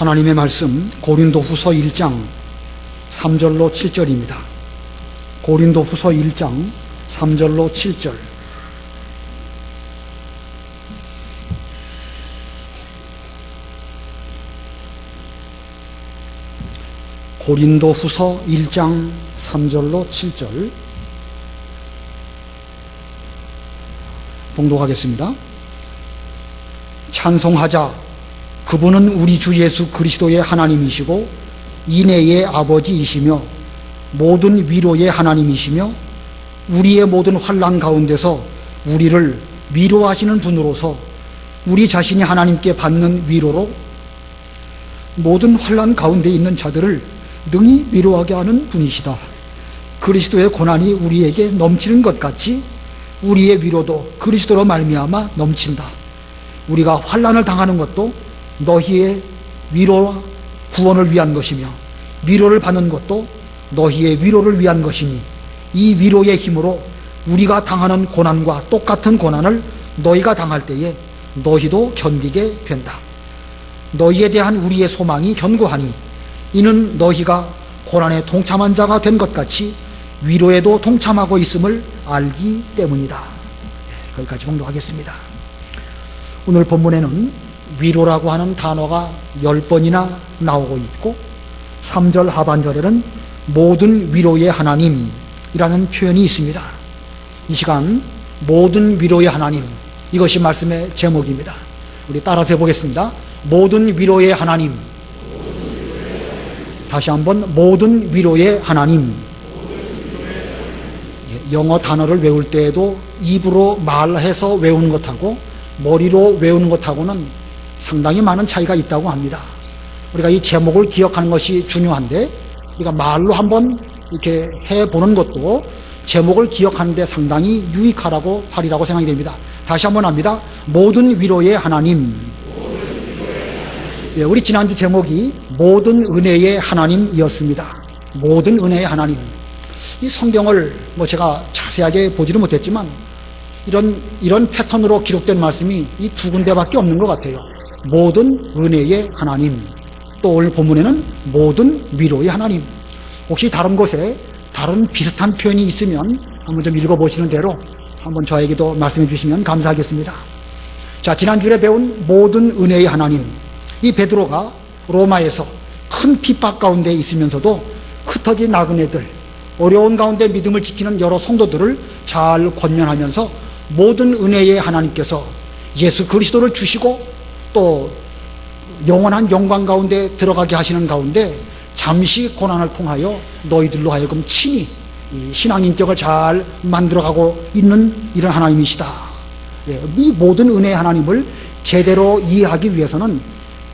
하나님의 말씀 고린도후서 1장 3절로 7절입니다. 고린도후서 1장 3절로 7절. 고린도후서 1장 3절로 7절 봉독하겠습니다. 찬송하자. 그분은 우리 주 예수 그리스도의 하나님이시고 인애의 아버지이시며 모든 위로의 하나님이시며 우리의 모든 환난 가운데서 우리를 위로하시는 분으로서 우리 자신이 하나님께 받는 위로로 모든 환난 가운데 있는 자들을 능히 위로하게 하는 분이시다. 그리스도의 고난이 우리에게 넘치는 것 같이 우리의 위로도 그리스도로 말미암아 넘친다. 우리가 환난을 당하는 것도 너희의 위로와 구원을 위한 것이며 위로를 받는 것도 너희의 위로를 위한 것이니 이 위로의 힘으로 우리가 당하는 고난과 똑같은 고난을 너희가 당할 때에 너희도 견디게 된다. 너희에 대한 우리의 소망이 견고하니 이는 너희가 고난에 동참한 자가 된 것 같이 위로에도 동참하고 있음을 알기 때문이다. 거기까지 봉독하겠습니다. 오늘 본문에는 위로라고 하는 단어가 10번이나 나오고 있고 3절 하반절에는 모든 위로의 하나님이라는 표현이 있습니다. 이 시간 모든 위로의 하나님, 이것이 말씀의 제목입니다. 우리 따라서 해보겠습니다. 모든 위로의 하나님. 다시 한번 모든 위로의 하나님. 영어 단어를 외울 때에도 입으로 말해서 외우는 것하고 머리로 외우는 것하고는 상당히 많은 차이가 있다고 합니다. 우리가 이 제목을 기억하는 것이 중요한데 우리가 말로 한번 이렇게 해보는 것도 제목을 기억하는 데 상당히 유익하라고 하리라고 생각이 됩니다. 다시 한번 합니다. 모든 위로의 하나님. 우리 지난주 제목이 모든 은혜의 하나님이었습니다. 모든 은혜의 하나님. 이 성경을 제가 자세하게 보지는 못했지만 이런 패턴으로 기록된 말씀이 이 두 군데밖에 없는 것 같아요. 모든 은혜의 하나님. 또 오늘 본문에는 모든 위로의 하나님. 혹시 다른 곳에 다른 비슷한 표현이 있으면 한번 좀 읽어보시는 대로 한번 저에게도 말씀해 주시면 감사하겠습니다. 자, 지난주에 배운 모든 은혜의 하나님. 이 베드로가 로마에서 큰 핍박 가운데 있으면서도 흩어진 나그네들, 어려운 가운데 믿음을 지키는 여러 성도들을 잘 권면하면서 모든 은혜의 하나님께서 예수 그리스도를 주시고 또 영원한 영광 가운데 들어가게 하시는 가운데 잠시 고난을 통하여 너희들로 하여금 친히 이 신앙 인격을 잘 만들어가고 있는 이런 하나님이시다. 이 모든 은혜의 하나님을 제대로 이해하기 위해서는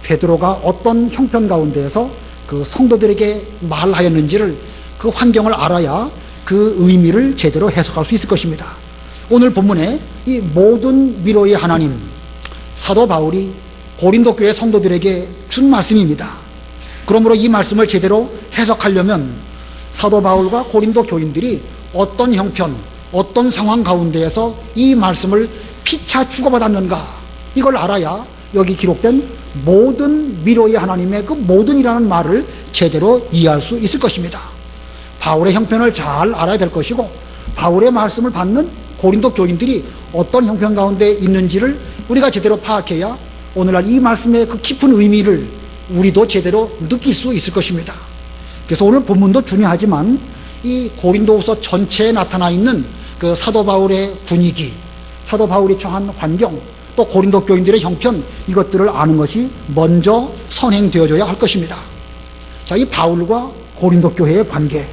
베드로가 어떤 형편 가운데에서 그 성도들에게 말하였는지를 그 환경을 알아야 그 의미를 제대로 해석할 수 있을 것입니다. 오늘 본문에 이 모든 위로의 하나님, 사도 바울이 고린도 교회 성도들에게 준 말씀입니다. 그러므로 이 말씀을 제대로 해석하려면 사도 바울과 고린도 교인들이 어떤 형편, 어떤 상황 가운데에서 이 말씀을 피차 주고받았는가, 이걸 알아야 여기 기록된 모든 위로의 하나님의 그 모든이라는 말을 제대로 이해할 수 있을 것입니다. 바울의 형편을 잘 알아야 될 것이고 바울의 말씀을 받는 고린도 교인들이 어떤 형편 가운데 있는지를 우리가 제대로 파악해야 오늘날 이 말씀의 그 깊은 의미를 우리도 제대로 느낄 수 있을 것입니다. 그래서 오늘 본문도 중요하지만 이 고린도후서 전체에 나타나 있는 그 사도 바울의 분위기, 사도 바울이 처한 환경, 또 고린도 교인들의 형편, 이것들을 아는 것이 먼저 선행되어져야 할 것입니다. 자, 이 바울과 고린도 교회의 관계,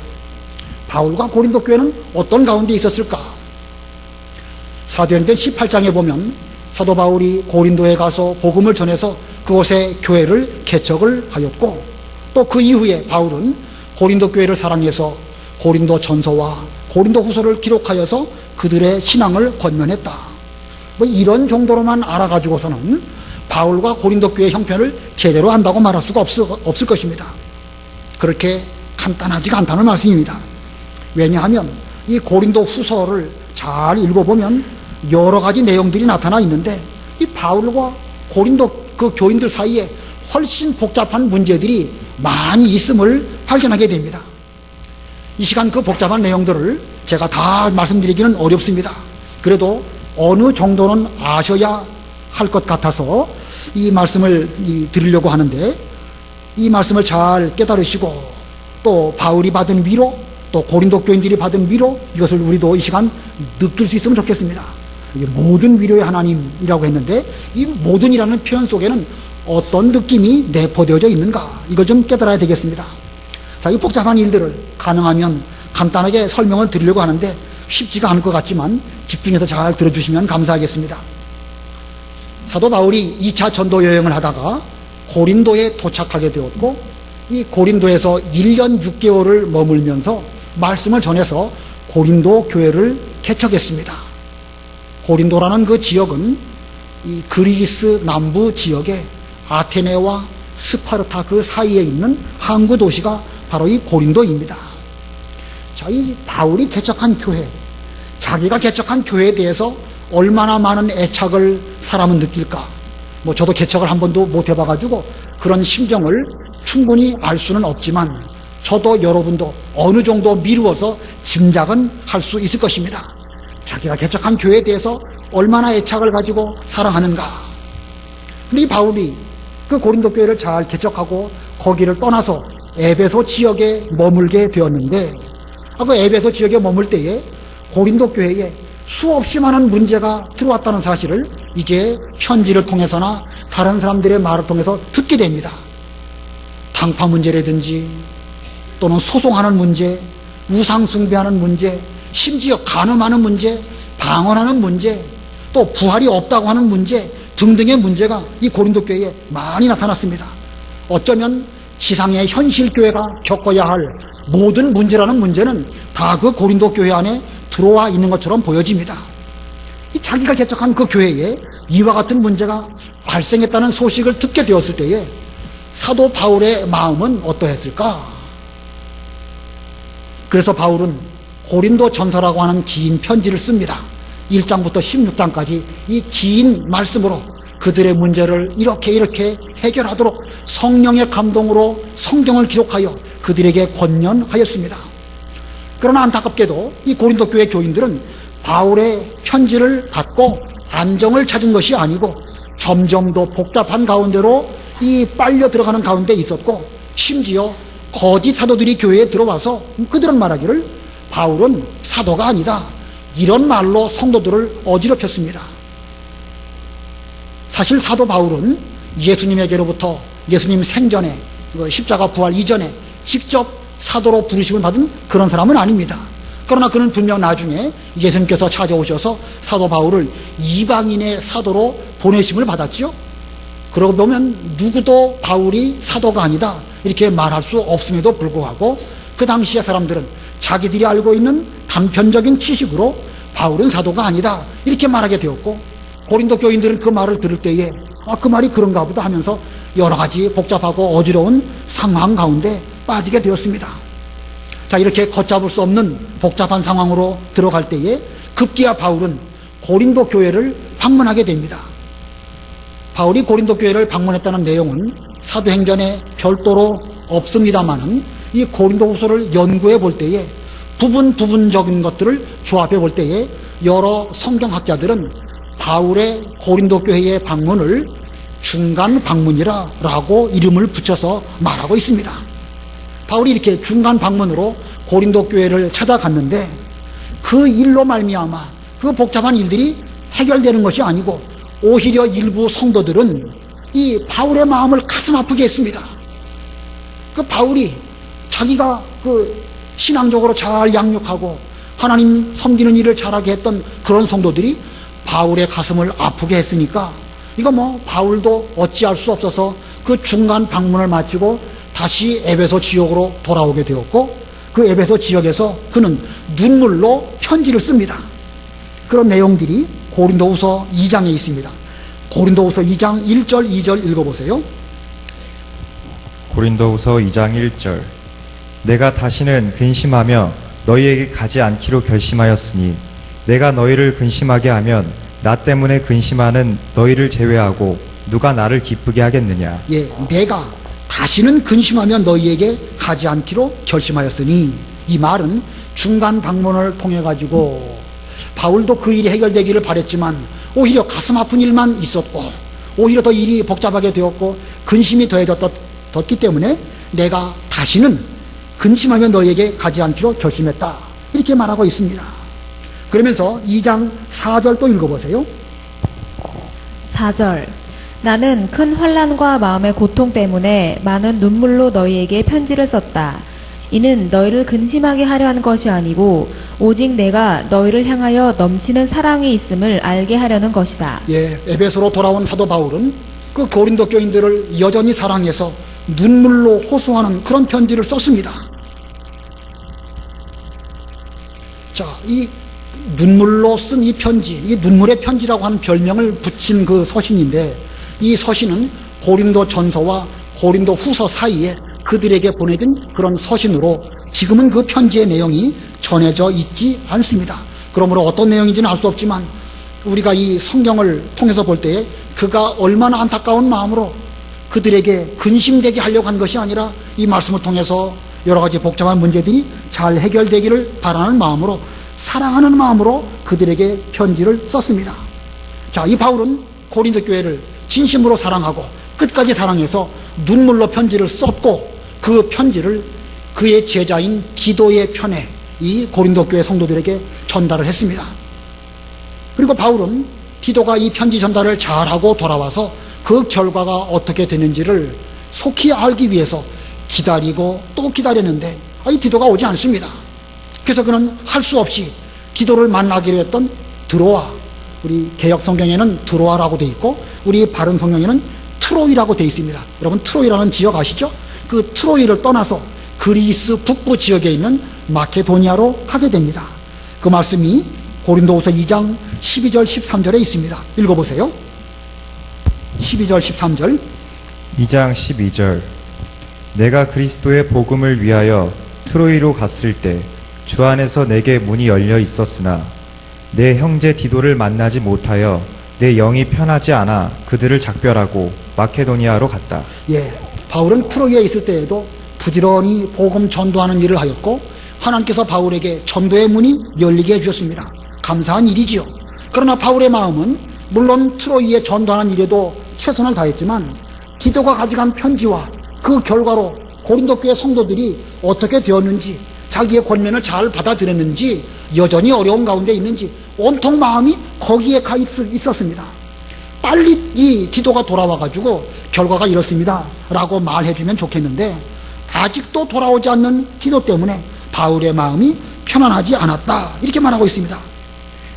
바울과 고린도 교회는 어떤 가운데 있었을까? 사도행전 18장에 보면 사도 바울이 고린도에 가서 복음을 전해서 그곳에 교회를 개척을 하였고 또 그 이후에 바울은 고린도 교회를 사랑해서 고린도 전서와 고린도 후서를 기록하여서 그들의 신앙을 권면했다. 이런 정도로만 알아가지고서는 바울과 고린도 교회의 형편을 제대로 안다고 말할 수가 없을 것입니다. 그렇게 간단하지가 않다는 말씀입니다. 왜냐하면 이 고린도 후서를 잘 읽어보면 여러 가지 내용들이 나타나 있는데 이 바울과 고린도 그 교인들 사이에 훨씬 복잡한 문제들이 많이 있음을 발견하게 됩니다. 이 시간 그 복잡한 내용들을 제가 다 말씀드리기는 어렵습니다. 그래도 어느 정도는 아셔야 할 것 같아서 이 말씀을 드리려고 하는데, 이 말씀을 잘 깨달으시고 또 바울이 받은 위로, 또 고린도 교인들이 받은 위로, 이것을 우리도 이 시간 느낄 수 있으면 좋겠습니다. 이게 모든 위로의 하나님이라고 했는데, 이 모든이라는 표현 속에는 어떤 느낌이 내포되어져 있는가, 이걸 좀 깨달아야 되겠습니다. 자, 이 복잡한 일들을 가능하면 간단하게 설명을 드리려고 하는데 쉽지가 않을 것 같지만 집중해서 잘 들어주시면 감사하겠습니다. 사도 바울이 2차 전도 여행을 하다가 고린도에 도착하게 되었고, 이 고린도에서 1년 6개월을 머물면서 말씀을 전해서 고린도 교회를 개척했습니다. 고린도라는 그 지역은 이 그리스 남부 지역에 아테네와 스파르타 그 사이에 있는 항구 도시가 바로 이 고린도입니다. 자, 이 바울이 개척한 교회, 자기가 개척한 교회에 대해서 얼마나 많은 애착을 사람은 느낄까? 뭐 저도 개척을 한 번도 못 해봐가지고 그런 심정을 충분히 알 수는 없지만, 저도 여러분도 어느 정도 미루어서 짐작은 할 수 있을 것입니다. 자기가 개척한 교회에 대해서 얼마나 애착을 가지고 사랑하는가. 근데 이 바울이 그 고린도 교회를 잘 개척하고 거기를 떠나서 에베소 지역에 머물게 되었는데, 그 에베소 지역에 머물 때에 고린도 교회에 수없이 많은 문제가 들어왔다는 사실을 이제 편지를 통해서나 다른 사람들의 말을 통해서 듣게 됩니다. 당파 문제라든지, 또는 소송하는 문제, 우상 숭배하는 문제, 심지어 간음하는 문제, 방언하는 문제, 또 부활이 없다고 하는 문제 등등의 문제가 이 고린도 교회에 많이 나타났습니다. 어쩌면 지상의 현실 교회가 겪어야 할 모든 문제라는 문제는 다 그 고린도 교회 안에 들어와 있는 것처럼 보여집니다. 이 자기가 개척한 그 교회에 이와 같은 문제가 발생했다는 소식을 듣게 되었을 때에 사도 바울의 마음은 어떠했을까? 그래서 바울은 고린도 전서라고 하는 긴 편지를 씁니다. 1장부터 16장까지 이 긴 말씀으로 그들의 문제를 이렇게 해결하도록 성령의 감동으로 성경을 기록하여 그들에게 권면하였습니다. 그러나 안타깝게도 이 고린도 교회 교인들은 바울의 편지를 받고 안정을 찾은 것이 아니고 점점 더 복잡한 가운데로 이 빨려 들어가는 가운데 있었고, 심지어 거짓 사도들이 교회에 들어와서 그들은 말하기를 바울은 사도가 아니다, 이런 말로 성도들을 어지럽혔습니다. 사실 사도 바울은 예수님에게로부터 예수님 생전에, 십자가 부활 이전에 직접 사도로 부르심을 받은 그런 사람은 아닙니다. 그러나 그는 분명 나중에 예수님께서 찾아오셔서 사도 바울을 이방인의 사도로 보내심을 받았죠. 그러고 보면 누구도 바울이 사도가 아니다 이렇게 말할 수 없음에도 불구하고 그 당시의 사람들은 자기들이 알고 있는 단편적인 지식으로 바울은 사도가 아니다 이렇게 말하게 되었고, 고린도 교인들은 그 말을 들을 때에 그 말이 그런가 보다 하면서 여러 가지 복잡하고 어지러운 상황 가운데 빠지게 되었습니다. 자, 이렇게 걷잡을 수 없는 복잡한 상황으로 들어갈 때에 급기야 바울은 고린도 교회를 방문하게 됩니다. 바울이 고린도 교회를 방문했다는 내용은 사도행전에 별도로 없습니다만은 이 고린도후서를 연구해 볼 때에 부분적인 것들을 조합해 볼 때에 여러 성경학자들은 바울의 고린도 교회의 방문을 중간 방문이라고 이름을 붙여서 말하고 있습니다. 바울이 이렇게 중간 방문으로 고린도 교회를 찾아갔는데 그 일로 말미암아 그 복잡한 일들이 해결되는 것이 아니고 오히려 일부 성도들은 이 바울의 마음을 가슴 아프게 했습니다. 그 바울이 자기가 그 신앙적으로 잘 양육하고 하나님 섬기는 일을 잘하게 했던 그런 성도들이 바울의 가슴을 아프게 했으니까 이거 뭐 바울도 어찌할 수 없어서 그 중간 방문을 마치고 다시 에베소 지역으로 돌아오게 되었고, 그 에베소 지역에서 그는 눈물로 편지를 씁니다. 그런 내용들이 고린도후서 2장에 있습니다. 고린도후서 2장 1절 2절 읽어보세요. 고린도후서 2장 1절. 내가 다시는 근심하며 너희에게 가지 않기로 결심하였으니 내가 너희를 근심하게 하면 나 때문에 근심하는 너희를 제외하고 누가 나를 기쁘게 하겠느냐. 예, 내가 다시는 근심하며 너희에게 가지 않기로 결심하였으니, 이 말은 중간 방문을 통해 가지고 바울도 그 일이 해결되기를 바랬지만 오히려 가슴 아픈 일만 있었고 오히려 더 일이 복잡하게 되었고 근심이 더해졌기 때문에 내가 다시는 근심하며 너희에게 가지 않기로 결심했다, 이렇게 말하고 있습니다. 그러면서 2장 4절 또 읽어보세요. 4절. 나는 큰 환난과 마음의 고통 때문에 많은 눈물로 너희에게 편지를 썼다. 이는 너희를 근심하게 하려 한 것이 아니고 오직 내가 너희를 향하여 넘치는 사랑이 있음을 알게 하려는 것이다. 예, 에베소로 돌아온 사도 바울은 그 고린도 교인들을 여전히 사랑해서 눈물로 호소하는 그런 편지를 썼습니다. 자, 이 눈물로 쓴 이 편지, 이 눈물의 편지라고 하는 별명을 붙인 그 서신인데, 이 서신은 고린도 전서와 고린도 후서 사이에 그들에게 보내진 그런 서신으로 지금은 그 편지의 내용이 전해져 있지 않습니다. 그러므로 어떤 내용인지는 알 수 없지만 우리가 이 성경을 통해서 볼 때에 그가 얼마나 안타까운 마음으로 그들에게 근심되게 하려고 한 것이 아니라 이 말씀을 통해서 여러 가지 복잡한 문제들이 잘 해결되기를 바라는 마음으로, 사랑하는 마음으로 그들에게 편지를 썼습니다. 자, 이 바울은 고린도 교회를 진심으로 사랑하고 끝까지 사랑해서 눈물로 편지를 썼고, 그 편지를 그의 제자인 디도의 편에 이 고린도 교회 성도들에게 전달을 했습니다. 그리고 바울은 디도가 이 편지 전달을 잘하고 돌아와서 그 결과가 어떻게 되는지를 속히 알기 위해서 기다리고 또 기다렸는데 이 디도가 오지 않습니다. 그래서 그는 할 수 없이 디도를 만나기로 했던 드로아, 우리 개역 성경에는 드로아라고 돼 있고 우리 바른 성경에는 트로이라고 돼 있습니다. 여러분, 트로이라는 지역 아시죠? 그 트로이를 떠나서 그리스 북부 지역에 있는 마케도니아로 가게 됩니다. 그 말씀이 고린도후서 2장 12절 13절에 있습니다. 읽어보세요. 12절 13절. 2장 12절. 내가 그리스도의 복음을 위하여 트로이로 갔을 때 주 안에서 내게 문이 열려 있었으나 내 형제 디도를 만나지 못하여 내 영이 편하지 않아 그들을 작별하고 마케도니아로 갔다. 예, 바울은 트로이에 있을 때에도 부지런히 복음 전도하는 일을 하였고 하나님께서 바울에게 전도의 문이 열리게 해주셨습니다. 감사한 일이지요. 그러나 바울의 마음은 물론 트로이에 전도하는 일에도 최선을 다했지만 디도가 가져간 편지와 그 결과로 고린도 교회 성도들이 어떻게 되었는지, 자기의 권면을 잘 받아들였는지, 여전히 어려운 가운데 있는지 온통 마음이 거기에 가 있었습니다. 빨리 이 디도가 돌아와가지고 결과가 이렇습니다 라고 말해주면 좋겠는데 아직도 돌아오지 않는 디도 때문에 바울의 마음이 편안하지 않았다, 이렇게 말하고 있습니다.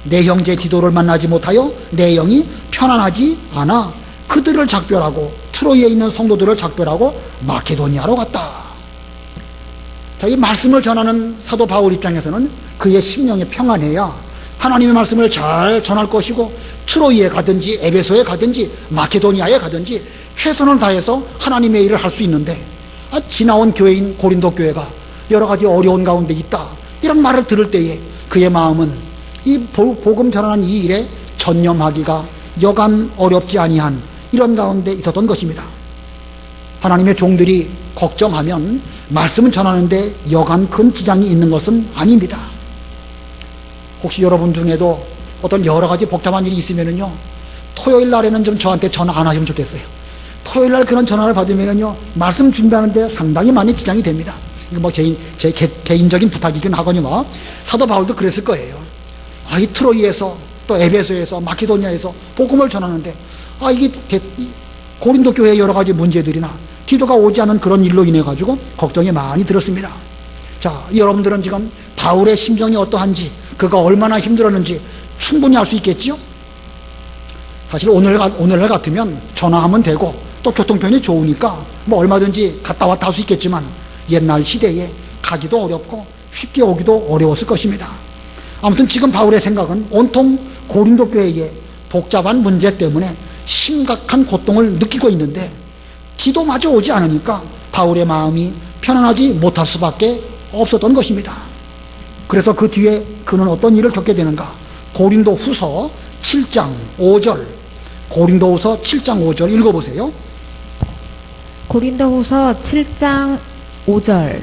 내 형제 디도를 만나지 못하여 내 영이 편안하지 않아 그들을 작별하고 트로이에 있는 성도들을 작별하고 마케도니아로 갔다. 자, 이 말씀을 전하는 사도 바울 입장에서는 그의 심령이 평안해야 하나님의 말씀을 잘 전할 것이고 트로이에 가든지 에베소에 가든지 마케도니아에 가든지 최선을 다해서 하나님의 일을 할 수 있는데 지나온 교회인 고린도 교회가 여러 가지 어려운 가운데 있다, 이런 말을 들을 때에 그의 마음은 이 복음 전하는 이 일에 전념하기가 여간 어렵지 아니한 이런 가운데 있었던 것입니다. 하나님의 종들이 걱정하면 말씀을 전하는데 여간 큰 지장이 있는 것은 아닙니다. 혹시 여러분 중에도 어떤 여러 가지 복잡한 일이 있으면은요, 토요일 날에는 좀 저한테 전화 안 하시면 좋겠어요. 토요일 날 그런 전화를 받으면은요, 말씀 준비하는데 상당히 많이 지장이 됩니다. 이거 뭐 제 개인적인 부탁이긴 하거니와 사도 바울도 그랬을 거예요. 이 트로이에서 또 에베소에서 마케도니아에서 복음을 전하는데 이게 고린도 교회의 여러 가지 문제들이나 디도가 오지 않은 그런 일로 인해 가지고 걱정이 많이 들었습니다. 자, 여러분들은 지금 바울의 심정이 어떠한지, 그가 얼마나 힘들었는지 충분히 알 수 있겠지요? 사실 오늘날 같으면 전화하면 되고 또 교통편이 좋으니까 뭐 얼마든지 갔다 왔다 할 수 있겠지만 옛날 시대에 가기도 어렵고 쉽게 오기도 어려웠을 것입니다. 아무튼 지금 바울의 생각은 온통 고린도 교회의 복잡한 문제 때문에 심각한 고통을 느끼고 있는데 디도마저 오지 않으니까 바울의 마음이 편안하지 못할 수밖에 없었던 것입니다. 그래서 그 뒤에 그는 어떤 일을 겪게 되는가? 고린도 후서 7장 5절 고린도후서 7장 5절 읽어보세요. 고린도후서 7장 5절.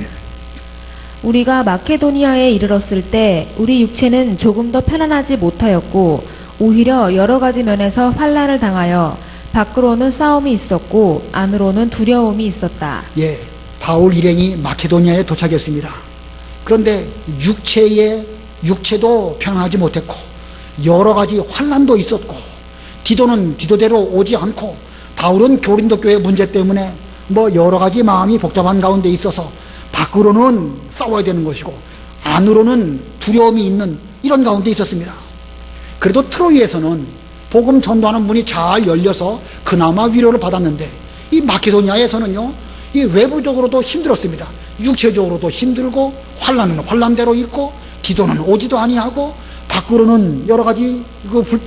우리가 마케도니아에 이르렀을 때 우리 육체는 조금 더 편안하지 못하였고 오히려 여러 가지 면에서 환난을 당하여 밖으로는 싸움이 있었고 안으로는 두려움이 있었다. 예, 바울 일행이 마케도니아에 도착했습니다. 그런데 육체도 편안하지 못했고 여러 가지 환난도 있었고 디도는 디도대로 오지 않고 바울은 고린도 교회 문제 때문에 뭐 여러 가지 마음이 복잡한 가운데 있어서 밖으로는 싸워야 되는 것이고 안으로는 두려움이 있는 이런 가운데 있었습니다. 그래도 트로이에서는 복음 전도하는 문이 잘 열려서 그나마 위로를 받았는데 이 마케도니아에서는요, 이 외부적으로도 힘들었습니다. 육체적으로도 힘들고 환난은 환난대로 있고 디도는 오지도 아니하고 밖으로는 여러 가지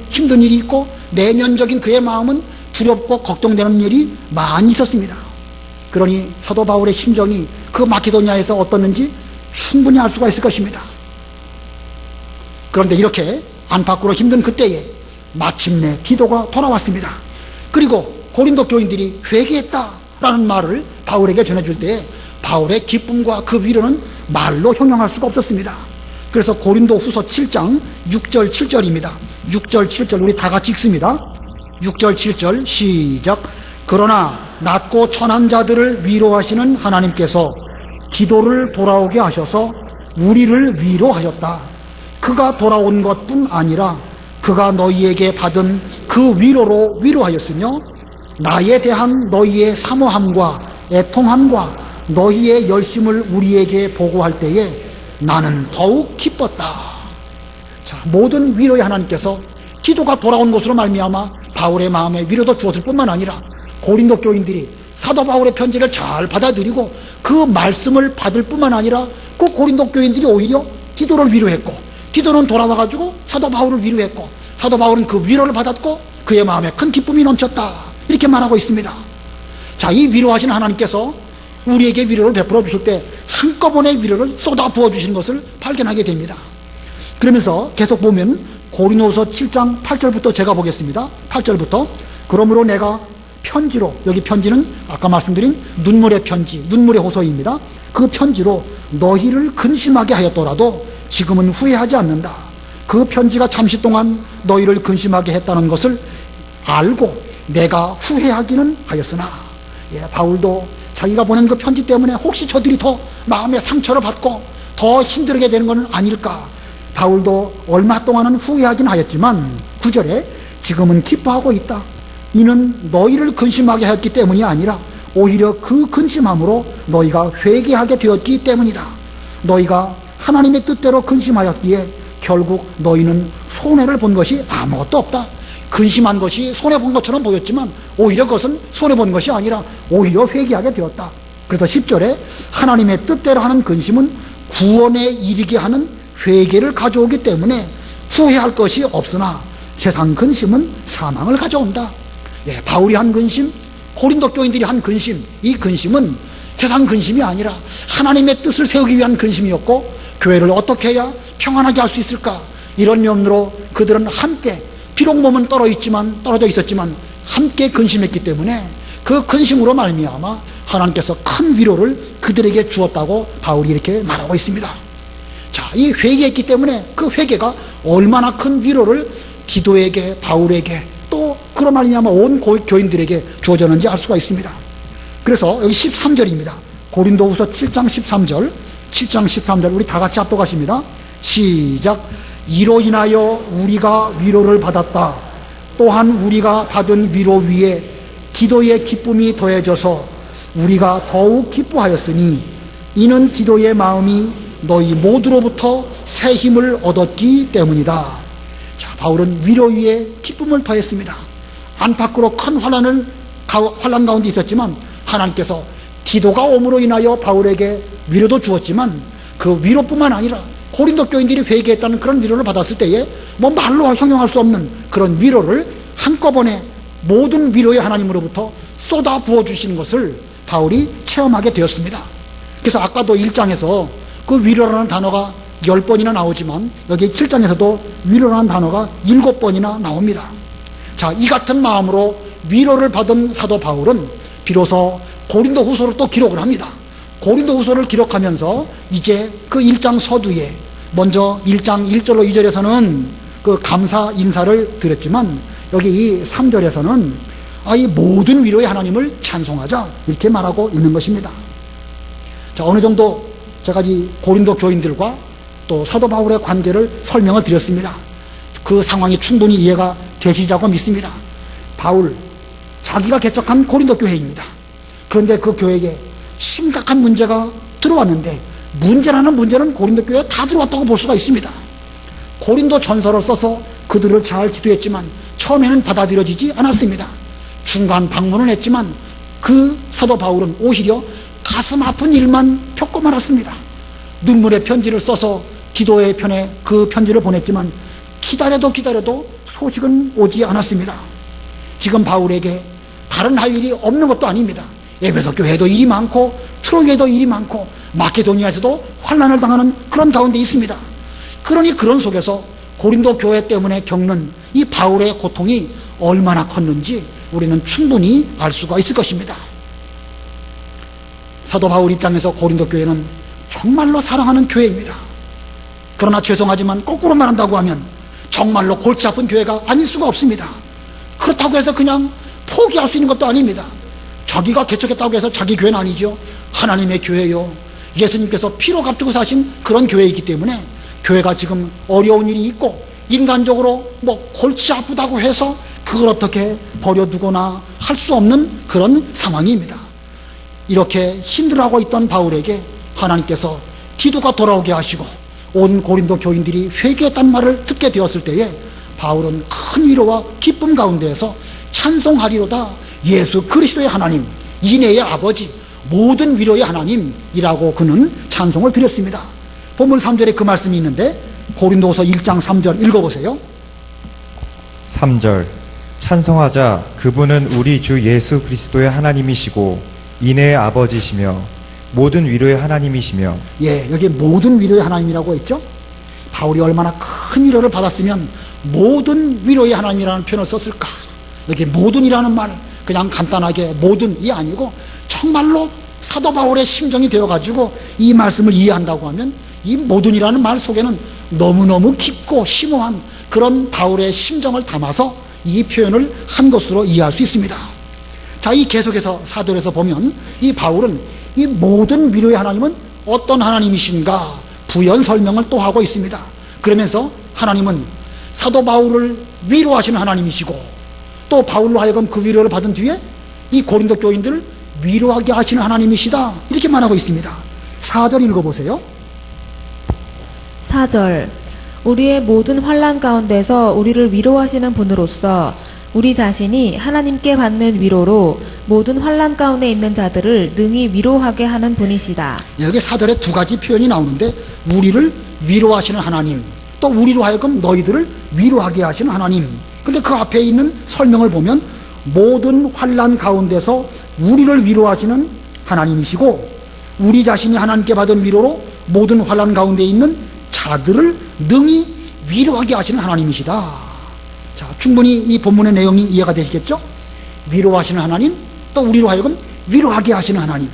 힘든 일이 있고 내면적인 그의 마음은 두렵고 걱정되는 일이 많이 있었습니다. 그러니 사도 바울의 심정이 그 마케도니아에서 어떻는지 충분히 알 수가 있을 것입니다. 그런데 이렇게 안팎으로 힘든 그때에 마침내 디도가 돌아왔습니다. 그리고 고린도 교인들이 회개했다라는 말을 바울에게 전해줄 때에 바울의 기쁨과 그 위로는 말로 형용할 수가 없었습니다. 그래서 고린도 후서 7장 6절 7절입니다. 6절 7절 우리 다 같이 읽습니다. 6절 7절 시작. 그러나 낮고 천한 자들을 위로하시는 하나님께서 디도를 돌아오게 하셔서 우리를 위로하셨다. 그가 돌아온 것뿐 아니라 그가 너희에게 받은 그 위로로 위로하였으며 나에 대한 너희의 사모함과 애통함과 너희의 열심을 우리에게 보고할 때에 나는 더욱 기뻤다. 자, 모든 위로의 하나님께서 디도가 돌아온 것으로 말미암아 바울의 마음에 위로도 주었을 뿐만 아니라 고린도 교인들이 사도 바울의 편지를 잘 받아들이고 그 말씀을 받을 뿐만 아니라 그 고린도 교인들이 오히려 디도를 위로했고 디도는 돌아와가지고 사도 바울을 위로했고 사도 바울은 그 위로를 받았고 그의 마음에 큰 기쁨이 넘쳤다. 이렇게 말하고 있습니다. 자, 이 위로하시는 하나님께서 우리에게 위로를 베풀어 주실 때 한꺼번에 위로를 쏟아 부어 주시는 것을 발견하게 됩니다. 그러면서 계속 보면 고린도후서 7장 8절부터 제가 보겠습니다. 8절부터 그러므로 내가 편지로, 여기 편지는 아까 말씀드린 눈물의 편지, 눈물의 호소입니다. 그 편지로 너희를 근심하게 하였더라도 지금은 후회하지 않는다. 그 편지가 잠시 동안 너희를 근심하게 했다는 것을 알고 내가 후회하기는 하였으나, 예, 바울도 자기가 보낸 그 편지 때문에 혹시 저들이 더 마음의 상처를 받고 더 힘들게 되는 것은 아닐까. 바울도 얼마 동안은 후회하긴 하였지만 9절에 지금은 기뻐하고 있다. 이는 너희를 근심하게 했기 때문이 아니라 오히려 그 근심함으로 너희가 회개하게 되었기 때문이다. 너희가 하나님의 뜻대로 근심하였기에 결국 너희는 손해를 본 것이 아무것도 없다. 근심한 것이 손해본 것처럼 보였지만 오히려 그것은 손해본 것이 아니라 오히려 회개하게 되었다. 그래서 10절에 하나님의 뜻대로 하는 근심은 구원에 이르게 하는 회개를 가져오기 때문에 후회할 것이 없으나 세상 근심은 사망을 가져온다. 예, 바울이 한 근심, 고린도 교인들이 한 근심, 이 근심은 세상 근심이 아니라 하나님의 뜻을 세우기 위한 근심이었고 교회를 어떻게 해야 평안하게 할 수 있을까, 이런 면으로 그들은 함께 비록 몸은 떨어져 있었지만 함께 근심했기 때문에 그 근심으로 말미암아 하나님께서 큰 위로를 그들에게 주었다고 바울이 이렇게 말하고 있습니다. 자, 이 회개했기 때문에 그 회개가 얼마나 큰 위로를 디도에게, 바울에게, 또 그런 말미암아 온 교인들에게 주어졌는지 알 수가 있습니다. 그래서 여기 13절입니다. 고린도후서 7장 13절, 7장 13절 우리 다 같이 합독하십니다. 시작. 이로 인하여 우리가 위로를 받았다. 또한 우리가 받은 위로 위에 디도의 기쁨이 더해져서 우리가 더욱 기뻐하였으니 이는 디도의 마음이 너희 모두로부터 새 힘을 얻었기 때문이다. 자, 바울은 위로 위에 기쁨을 더했습니다. 안팎으로 큰 환난 가운데 있었지만 하나님께서 디도가 옴으로 인하여 바울에게 위로도 주었지만 그 위로뿐만 아니라 고린도 교인들이 회개했다는 그런 위로를 받았을 때에 뭐 말로 형용할 수 없는 그런 위로를 한꺼번에 모든 위로의 하나님으로부터 쏟아 부어주시는 것을 바울이 체험하게 되었습니다. 그래서 아까도 1장에서 그 위로라는 단어가 10번이나 나오지만 여기 7장에서도 위로라는 단어가 7번이나 나옵니다. 자, 이 같은 마음으로 위로를 받은 사도 바울은 비로소 고린도 후서를 또 기록을 합니다. 고린도 후서를 기록하면서 이제 그 1장 서두에 먼저 1장 1절로 2절에서는 그 감사 인사를 드렸지만 여기 이 3절에서는 이 모든 위로의 하나님을 찬송하자 이렇게 말하고 있는 것입니다. 자, 어느 정도 제가 이 고린도 교인들과 또 사도 바울의 관계를 설명을 드렸습니다. 그 상황이 충분히 이해가 되시리라고 믿습니다. 바울, 자기가 개척한 고린도 교회입니다. 그런데 그 교회에 심각한 문제가 들어왔는데 문제라는 문제는 고린도 교회에 다 들어왔다고 볼 수가 있습니다. 고린도 전서를 써서 그들을 잘 지도했지만 처음에는 받아들여지지 않았습니다. 중간 방문은 했지만 그 사도 바울은 오히려 가슴 아픈 일만 겪고 말았습니다. 눈물의 편지를 써서 기도의 편에 그 편지를 보냈지만 기다려도 소식은 오지 않았습니다. 지금 바울에게 다른 할 일이 없는 것도 아닙니다. 에베소 교회도 일이 많고 트로이에도 일이 많고 마케도니아에서도 환난을 당하는 그런 가운데 있습니다. 그러니 그런 속에서 고린도 교회 때문에 겪는 이 바울의 고통이 얼마나 컸는지 우리는 충분히 알 수가 있을 것입니다. 사도 바울 입장에서 고린도 교회는 정말로 사랑하는 교회입니다. 그러나 죄송하지만 거꾸로 말한다고 하면 정말로 골치 아픈 교회가 아닐 수가 없습니다. 그렇다고 해서 그냥 포기할 수 있는 것도 아닙니다. 자기가 개척했다고 해서 자기 교회는 아니죠. 하나님의 교회요. 예수님께서 피로 값주고 사신 그런 교회이기 때문에 교회가 지금 어려운 일이 있고 인간적으로 골치 아프다고 해서 그걸 어떻게 버려두거나 할 수 없는 그런 상황입니다. 이렇게 힘들어하고 있던 바울에게 하나님께서 기도가 돌아오게 하시고 온 고린도 교인들이 회개했단 말을 듣게 되었을 때에 바울은 큰 위로와 기쁨 가운데에서 찬송하리로다 예수 그리스도의 하나님, 인애의 아버지, 모든 위로의 하나님이라고 그는 찬송을 드렸습니다. 본문 3절에 그 말씀이 있는데 고린도후서 1장 3절 읽어보세요. 3절 찬송하자 그분은 우리 주 예수 그리스도의 하나님이시고 인애의 아버지시며 모든 위로의 하나님이시며. 예, 여기 모든 위로의 하나님이라고 했죠. 바울이 얼마나 큰 위로를 받았으면 모든 위로의 하나님이라는 표현을 썼을까. 여기 모든이라는 말 그냥 간단하게 모든이 아니고 정말로 사도 바울의 심정이 되어가지고 이 말씀을 이해한다고 하면 이 모든이라는 말 속에는 너무너무 깊고 심오한 그런 바울의 심정을 담아서 이 표현을 한 것으로 이해할 수 있습니다. 자, 이 계속해서 사절에서 보면 이 바울은 이 모든 위로의 하나님은 어떤 하나님이신가 부연 설명을 또 하고 있습니다. 그러면서 하나님은 사도 바울을 위로하시는 하나님이시고 또 바울로 하여금 그 위로를 받은 뒤에 이 고린도 교인들을 위로하게 하시는 하나님이시다 이렇게 말하고 있습니다. 4절 읽어보세요. 4절 우리의 모든 환난 가운데서 우리를 위로하시는 분으로서 우리 자신이 하나님께 받는 위로로 모든 환난 가운데 있는 자들을 능히 위로하게 하는 분이시다. 여기 4절에 두 가지 표현이 나오는데 우리를 위로하시는 하나님, 또 우리로 하여금 너희들을 위로하게 하시는 하나님. 근데 그 앞에 있는 설명을 보면 모든 환난 가운데서 우리를 위로하시는 하나님이시고 우리 자신이 하나님께 받은 위로로 모든 환난 가운데 있는 자들을 능히 위로하게 하시는 하나님이시다. 자, 충분히 이 본문의 내용이 이해가 되시겠죠? 위로하시는 하나님, 또 우리로 하여금 위로하게 하시는 하나님.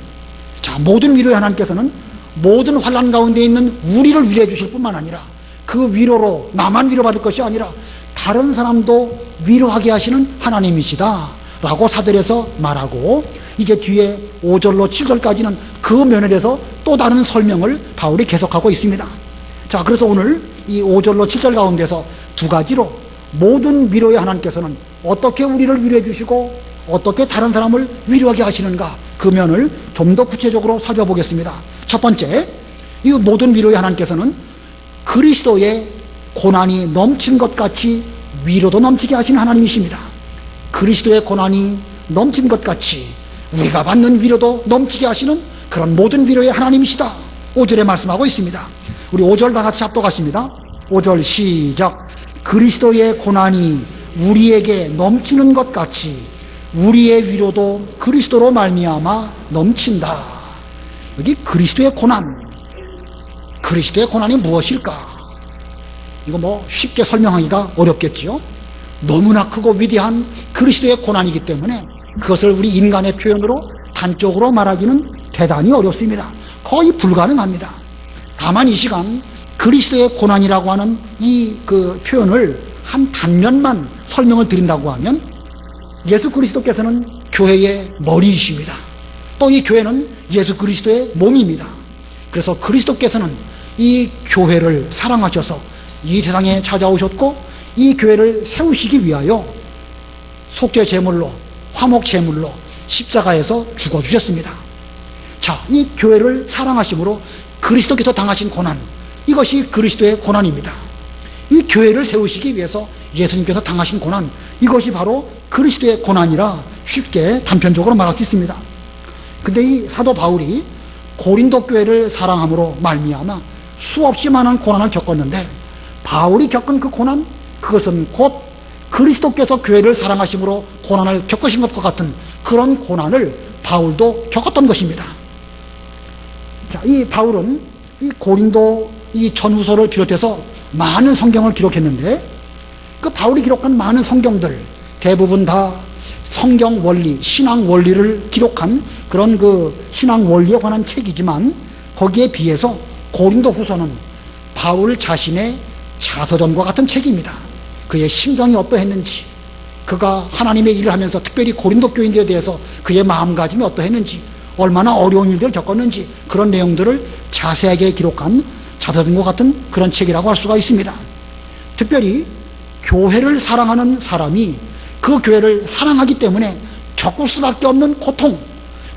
자, 모든 위로의 하나님께서는 모든 환난 가운데 있는 우리를 위로해 주실 뿐만 아니라 그 위로로 나만 위로받을 것이 아니라 다른 사람도 위로하게 하시는 하나님이시다 라고 사절에서 말하고 이제 뒤에 5절로 7절까지는 그 면에 대해서 또 다른 설명을 바울이 계속하고 있습니다. 자, 그래서 오늘 이 5절로 7절 가운데서 두 가지로 모든 위로의 하나님께서는 어떻게 우리를 위로해 주시고 어떻게 다른 사람을 위로하게 하시는가 그 면을 좀 더 구체적으로 살펴보겠습니다. 첫 번째, 이 모든 위로의 하나님께서는 그리스도의 고난이 넘친 것 같이 위로도 넘치게 하시는 하나님이십니다. 그리스도의 고난이 넘친 것 같이 우리가 받는 위로도 넘치게 하시는 그런 모든 위로의 하나님이시다. 5절에 말씀하고 있습니다. 우리 5절 다 같이 합독하십니다. 5절 시작. 그리스도의 고난이 우리에게 넘치는 것 같이 우리의 위로도 그리스도로 말미암아 넘친다. 여기 그리스도의 고난, 그리스도의 고난이 무엇일까? 이거 쉽게 설명하기가 어렵겠지요. 너무나 크고 위대한 그리스도의 고난이기 때문에 그것을 우리 인간의 표현으로 단적으로 말하기는 대단히 어렵습니다. 거의 불가능합니다. 다만 이 시간 그리스도의 고난이라고 하는 이 표현을 한 단면만 설명을 드린다고 하면 예수 그리스도께서는 교회의 머리이십니다. 또 이 교회는 예수 그리스도의 몸입니다. 그래서 그리스도께서는 이 교회를 사랑하셔서 이 세상에 찾아오셨고 이 교회를 세우시기 위하여 속죄 제물로 화목 제물로 십자가에서 죽어주셨습니다. 자, 이 교회를 사랑하심으로 그리스도께서 당하신 고난, 이것이 그리스도의 고난입니다. 이 교회를 세우시기 위해서 예수님께서 당하신 고난, 이것이 바로 그리스도의 고난이라 쉽게 단편적으로 말할 수 있습니다. 근데 이 사도 바울이 고린도 교회를 사랑함으로 말미암아 수없이 많은 고난을 겪었는데 바울이 겪은 그 고난, 그것은 곧 그리스도께서 교회를 사랑하심으로 고난을 겪으신 것과 같은 그런 고난을 바울도 겪었던 것입니다. 자, 이 바울은 이 고린도 이 전후서를 비롯해서 많은 성경을 기록했는데 그 바울이 기록한 많은 성경들 대부분 다 성경 원리, 신앙 원리를 기록한 그런 그 신앙 원리에 관한 책이지만 거기에 비해서 고린도 후서는 바울 자신의 자서전과 같은 책입니다. 그의 심정이 어떠했는지, 그가 하나님의 일을 하면서 특별히 고린도 교인들에 대해서 그의 마음가짐이 어떠했는지, 얼마나 어려운 일들을 겪었는지 그런 내용들을 자세하게 기록한 자서전과 같은 그런 책이라고 할 수가 있습니다. 특별히 교회를 사랑하는 사람이 그 교회를 사랑하기 때문에 겪을 수밖에 없는 고통,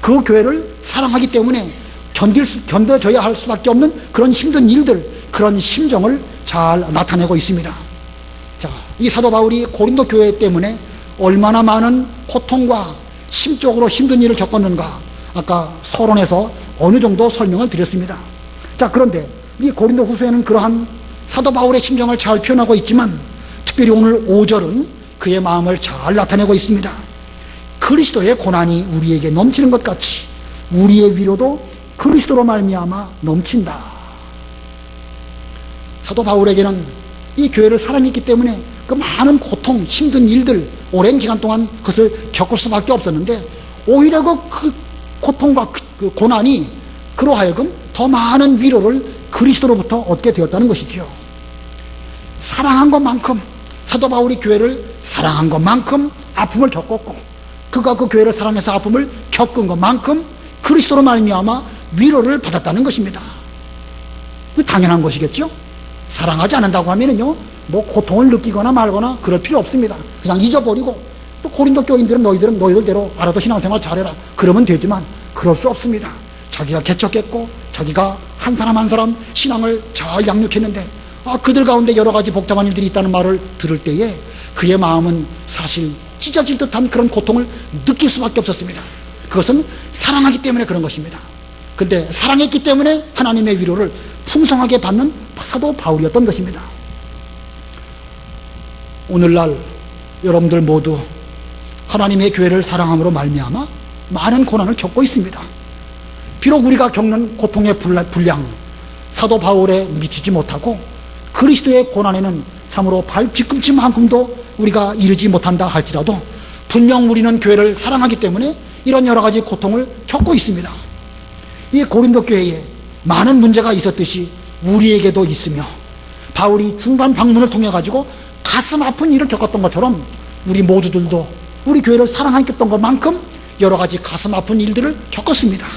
그 교회를 사랑하기 때문에 견뎌져야 할 수밖에 없는 그런 힘든 일들, 그런 심정을 잘 나타내고 있습니다. 자, 이 사도 바울이 고린도 교회 때문에 얼마나 많은 고통과 심적으로 힘든 일을 겪었는가, 아까 서론에서 어느 정도 설명을 드렸습니다. 자, 그런데 이 고린도 후서에는 그러한 사도 바울의 심정을 잘 표현하고 있지만 특별히 오늘 5절은 그의 마음을 잘 나타내고 있습니다. 그리스도의 고난이 우리에게 넘치는 것 같이 우리의 위로도 그리스도로 말미암아 넘친다. 사도 바울에게는 이 교회를 사랑했기 때문에 그 많은 고통, 힘든 일들 오랜 기간 동안 그것을 겪을 수밖에 없었는데 오히려 그 고통과 그 고난이 그로 하여금 더 많은 위로를 그리스도로부터 얻게 되었다는 것이지요. 사랑한 것만큼, 사도 바울이 교회를 사랑한 것만큼 아픔을 겪었고 그가 그 교회를 사랑해서 아픔을 겪은 것만큼 그리스도로 말미암아 위로를 받았다는 것입니다. 당연한 것이겠죠. 사랑하지 않는다고 하면은요, 뭐 고통을 느끼거나 말거나 그럴 필요 없습니다. 그냥 잊어버리고 또 고린도 교인들은 너희들대로 알아서 신앙생활 잘해라 그러면 되지만 그럴 수 없습니다. 자기가 개척했고 자기가 한 사람 한 사람 신앙을 잘 양육했는데 그들 가운데 여러 가지 복잡한 일들이 있다는 말을 들을 때에 그의 마음은 사실 찢어질 듯한 그런 고통을 느낄 수밖에 없었습니다. 그것은 사랑하기 때문에 그런 것입니다. 근데 사랑했기 때문에 하나님의 위로를 풍성하게 받는 사도 바울이었던 것입니다. 오늘날 여러분들 모두 하나님의 교회를 사랑함으로 말미암아 많은 고난을 겪고 있습니다. 비록 우리가 겪는 고통의 분량, 사도 바울에 미치지 못하고 그리스도의 고난에는 참으로 발 뒤꿈치만큼도 우리가 이르지 못한다 할지라도 분명 우리는 교회를 사랑하기 때문에 이런 여러 가지 고통을 겪고 있습니다. 이 고린도 교회에 많은 문제가 있었듯이 우리에게도 있으며 바울이 중간 방문을 통해 가지고 가슴 아픈 일을 겪었던 것처럼 우리 모두들도 우리 교회를 사랑했던 것만큼 여러 가지 가슴 아픈 일들을 겪었습니다.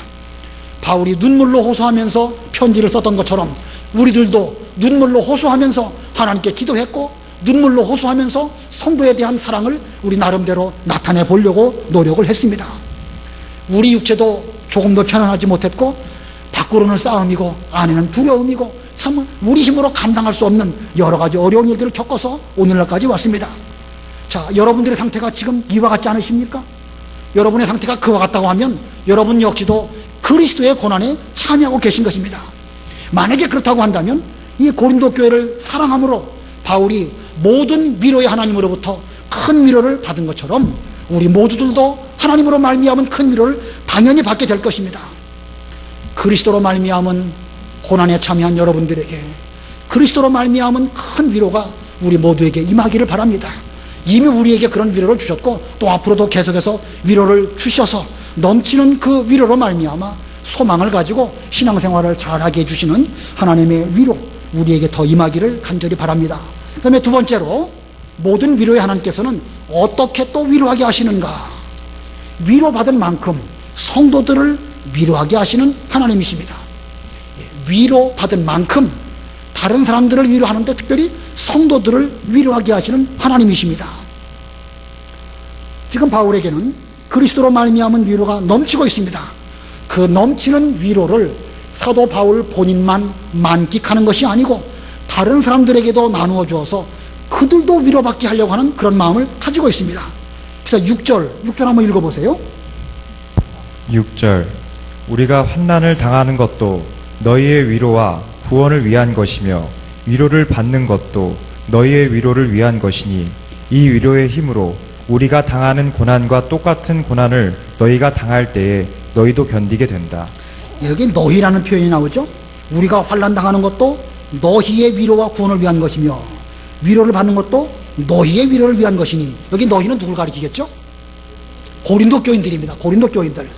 바울이 눈물로 호소하면서 편지를 썼던 것처럼 우리들도 눈물로 호소하면서 하나님께 기도했고 눈물로 호소하면서 성도에 대한 사랑을 우리 나름대로 나타내 보려고 노력을 했습니다. 우리 육체도 조금도 편안하지 못했고 밖으로는 싸움이고 안에는 두려움이고 참 우리 힘으로 감당할 수 없는 여러 가지 어려운 일들을 겪어서 오늘날까지 왔습니다. 자, 여러분들의 상태가 지금 이와 같지 않으십니까? 여러분의 상태가 그와 같다고 하면 여러분 역시도 그리스도의 고난에 참여하고 계신 것입니다. 만약에 그렇다고 한다면 이 고린도 교회를 사랑함으로 바울이 모든 위로의 하나님으로부터 큰 위로를 받은 것처럼 우리 모두들도 하나님으로 말미암은 큰 위로를 당연히 받게 될 것입니다. 그리스도로 말미암은 고난에 참여한 여러분들에게 그리스도로 말미암은 큰 위로가 우리 모두에게 임하기를 바랍니다. 이미 우리에게 그런 위로를 주셨고 또 앞으로도 계속해서 위로를 주셔서 넘치는 그 위로로 말미암아 소망을 가지고 신앙생활을 잘하게 해주시는 하나님의 위로 우리에게 더 임하기를 간절히 바랍니다. 그 다음에 두 번째로 모든 위로의 하나님께서는 어떻게 또 위로하게 하시는가? 위로받은 만큼 성도들을 위로하게 하시는 하나님이십니다. 위로받은 만큼 다른 사람들을 위로하는데 특별히 성도들을 위로하게 하시는 하나님이십니다. 지금 바울에게는 그리스도로 말미암은 위로가 넘치고 있습니다. 그 넘치는 위로를 사도 바울 본인만 만끽하는 것이 아니고 다른 사람들에게도 나누어 주어서 그들도 위로받게 하려고 하는 그런 마음을 가지고 있습니다. 그래서 6절 한번 읽어보세요. 6절 우리가 환난을 당하는 것도 너희의 위로와 구원을 위한 것이며 위로를 받는 것도 너희의 위로를 위한 것이니 이 위로의 힘으로 우리가 당하는 고난과 똑같은 고난을 너희가 당할 때에 너희도 견디게 된다. 여기 너희라는 표현이 나오죠. 우리가 환난 당하는 것도 너희의 위로와 구원을 위한 것이며 위로를 받는 것도 너희의 위로를 위한 것이니 여기 너희는 누굴 가리키겠죠? 고린도 교인들입니다. 고린도 교인들.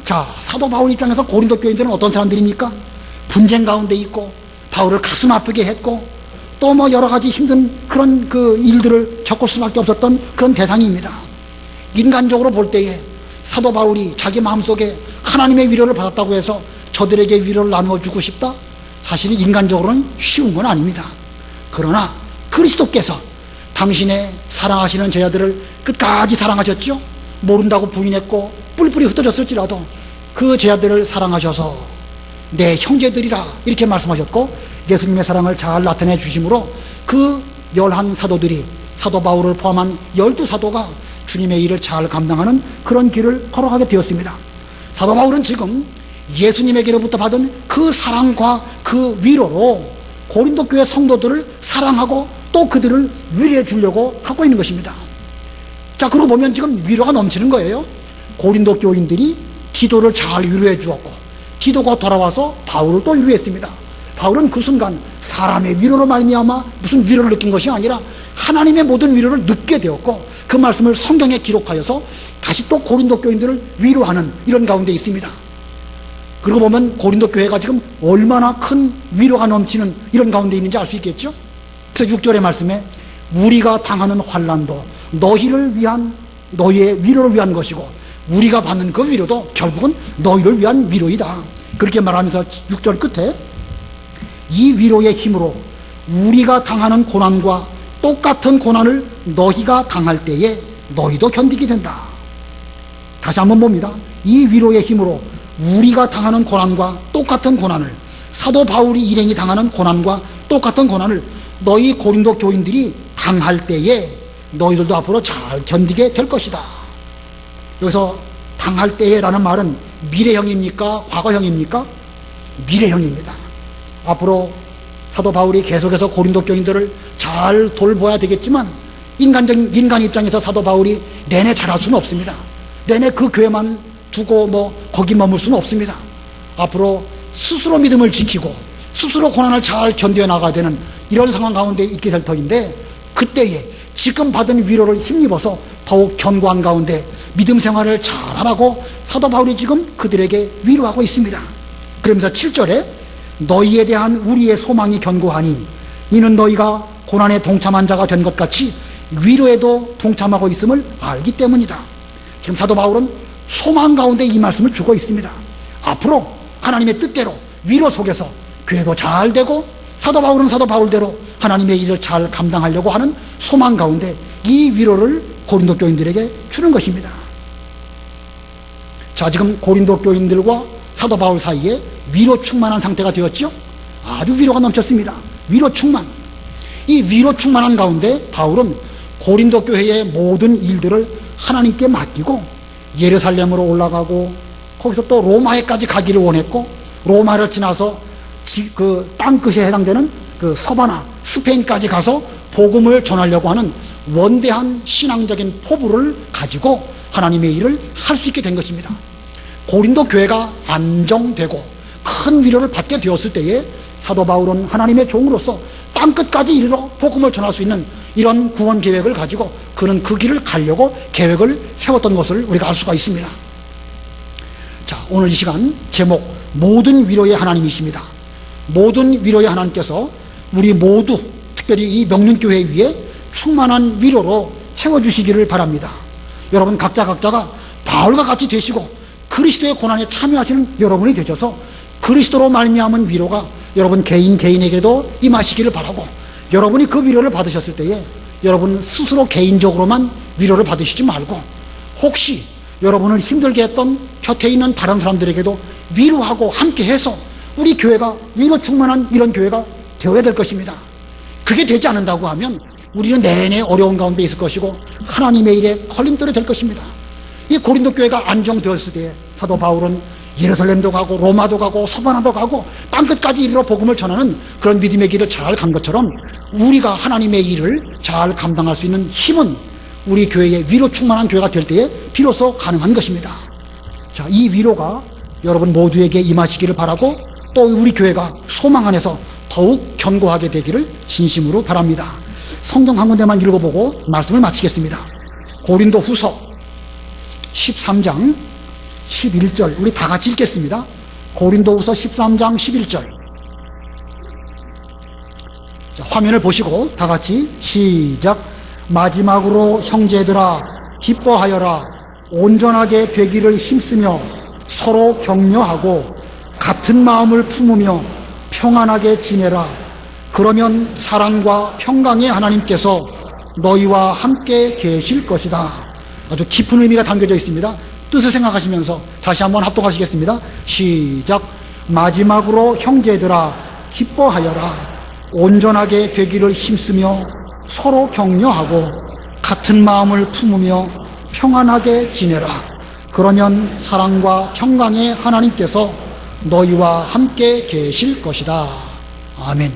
자, 사도 바울 입장에서 고린도 교인들은 어떤 사람들입니까? 분쟁 가운데 있고 바울을 가슴 아프게 했고 또 뭐 여러 가지 힘든 그런 그 일들을 겪을 수밖에 없었던 그런 대상입니다. 인간적으로 볼 때에 사도 바울이 자기 마음속에 하나님의 위로를 받았다고 해서 저들에게 위로를 나누어 주고 싶다? 사실 인간적으로는 쉬운 건 아닙니다. 그러나 그리스도께서 당신의 사랑하시는 제자들을 끝까지 사랑하셨죠? 모른다고 부인했고 뿔뿔이 흩어졌을지라도 그 제자들을 사랑하셔서 내 형제들이라 이렇게 말씀하셨고 예수님의 사랑을 잘 나타내 주심으로 그 11사도들이 사도 바울을 포함한 12사도가 주님의 일을 잘 감당하는 그런 길을 걸어가게 되었습니다. 사도 바울은 지금 예수님에게로부터 받은 그 사랑과 그 위로로 고린도 교회 성도들을 사랑하고 또 그들을 위로해 주려고 하고 있는 것입니다. 자, 그러고 보면 지금 위로가 넘치는 거예요. 고린도 교인들이 디도를 잘 위로해 주었고 디도가 돌아와서 바울을 또 위로했습니다. 바울은 그 순간 사람의 위로로 말미암아 무슨 위로를 느낀 것이 아니라 하나님의 모든 위로를 느끼게 되었고 그 말씀을 성경에 기록하여서 다시 또 고린도 교인들을 위로하는 이런 가운데 있습니다. 그러고 보면 고린도 교회가 지금 얼마나 큰 위로가 넘치는 이런 가운데 있는지 알 수 있겠죠? 그래서 6절의 말씀에 우리가 당하는 환난도 너희를 위한 너희의 위로를 위한 것이고 우리가 받는 그 위로도 결국은 너희를 위한 위로이다. 그렇게 말하면서 6절 끝에 이 위로의 힘으로 우리가 당하는 고난과 똑같은 고난을 너희가 당할 때에 너희도 견디게 된다. 다시 한번 봅니다. 이 위로의 힘으로 우리가 당하는 고난과 똑같은 고난을 사도 바울이 일행이 당하는 고난과 똑같은 고난을 너희 고린도 교인들이 당할 때에 너희들도 앞으로 잘 견디게 될 것이다. 여기서 당할 때에라는 말은 미래형입니까? 과거형입니까? 미래형입니다. 앞으로 사도 바울이 계속해서 고린도 교인들을 잘 돌봐야 되겠지만 인간 입장에서 사도 바울이 내내 잘할 수는 없습니다. 내내 그 교회만 두고 거기 머물 수는 없습니다. 앞으로 스스로 믿음을 지키고 스스로 고난을 잘 견뎌 나가야 되는 이런 상황 가운데 있게 될 터인데 그때에 지금 받은 위로를 힘입어서 더욱 견고한 가운데 믿음 생활을 잘하라고 사도 바울이 지금 그들에게 위로하고 있습니다. 그러면서 7절에 너희에 대한 우리의 소망이 견고하니 이는 너희가 고난에 동참한 자가 된 것 같이 위로에도 동참하고 있음을 알기 때문이다. 지금 사도 바울은 소망 가운데 이 말씀을 주고 있습니다. 앞으로 하나님의 뜻대로 위로 속에서 교회도 잘 되고 사도 바울은 사도 바울대로 하나님의 일을 잘 감당하려고 하는 소망 가운데 이 위로를 고린도 교인들에게 주는 것입니다. 자, 지금 고린도 교인들과 사도 바울 사이에 위로 충만한 상태가 되었죠. 아주 위로가 넘쳤습니다. 위로 충만. 이 위로 충만한 가운데 바울은 고린도 교회의 모든 일들을 하나님께 맡기고 예루살렘으로 올라가고 거기서 또 로마에까지 가기를 원했고 로마를 지나서 그 땅끝에 해당되는 그 서바나 스페인까지 가서 복음을 전하려고 하는 원대한 신앙적인 포부를 가지고 하나님의 일을 할 수 있게 된 것입니다. 고린도 교회가 안정되고 큰 위로를 받게 되었을 때에 사도 바울은 하나님의 종으로서 땅끝까지 이르러 복음을 전할 수 있는 이런 구원 계획을 가지고 그는 그 길을 가려고 계획을 세웠던 것을 우리가 알 수가 있습니다. 자, 오늘 이 시간 제목 모든 위로의 하나님이십니다. 모든 위로의 하나님께서 우리 모두 특별히 이 명륜교회 위에 충만한 위로로 채워주시기를 바랍니다. 여러분 각자가 바울과 같이 되시고 그리스도의 고난에 참여하시는 여러분이 되셔서 그리스도로 말미암은 위로가 여러분 개인에게도 임하시기를 바라고, 여러분이 그 위로를 받으셨을 때에 여러분 스스로 개인적으로만 위로를 받으시지 말고 혹시 여러분을 힘들게 했던 곁에 있는 다른 사람들에게도 위로하고 함께해서 우리 교회가 위로 충만한 이런 교회가 되어야 될 것입니다. 그게 되지 않는다고 하면 우리는 내내 어려운 가운데 있을 것이고 하나님의 일에 걸림돌이 될 것입니다. 이 고린도 교회가 안정되었을 때에 사도 바울은 예루살렘도 가고 로마도 가고 서바나도 가고 땅끝까지 이르러 복음을 전하는 그런 믿음의 길을 잘 간 것처럼 우리가 하나님의 일을 잘 감당할 수 있는 힘은 우리 교회의 위로 충만한 교회가 될 때에 비로소 가능한 것입니다. 자, 이 위로가 여러분 모두에게 임하시기를 바라고 또 우리 교회가 소망 안에서 더욱 견고하게 되기를 진심으로 바랍니다. 성경 한 군데만 읽어보고 말씀을 마치겠습니다. 고린도 후서 13장 11절 우리 다 같이 읽겠습니다. 고린도 후서 13장 11절. 자, 화면을 보시고 다 같이 시작. 마지막으로 형제들아 기뻐하여라. 온전하게 되기를 힘쓰며 서로 격려하고 같은 마음을 품으며 평안하게 지내라. 그러면 사랑과 평강의 하나님께서 너희와 함께 계실 것이다. 아주 깊은 의미가 담겨져 있습니다. 뜻을 생각하시면서 다시 한번 합독하시겠습니다. 시작. 마지막으로 형제들아 기뻐하여라. 온전하게 되기를 힘쓰며 서로 격려하고 같은 마음을 품으며 평안하게 지내라. 그러면 사랑과 평강의 하나님께서 너희와 함께 계실 것이다. 아멘.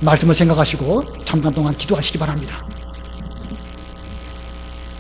말씀을 생각하시고 잠깐 동안 기도하시기 바랍니다.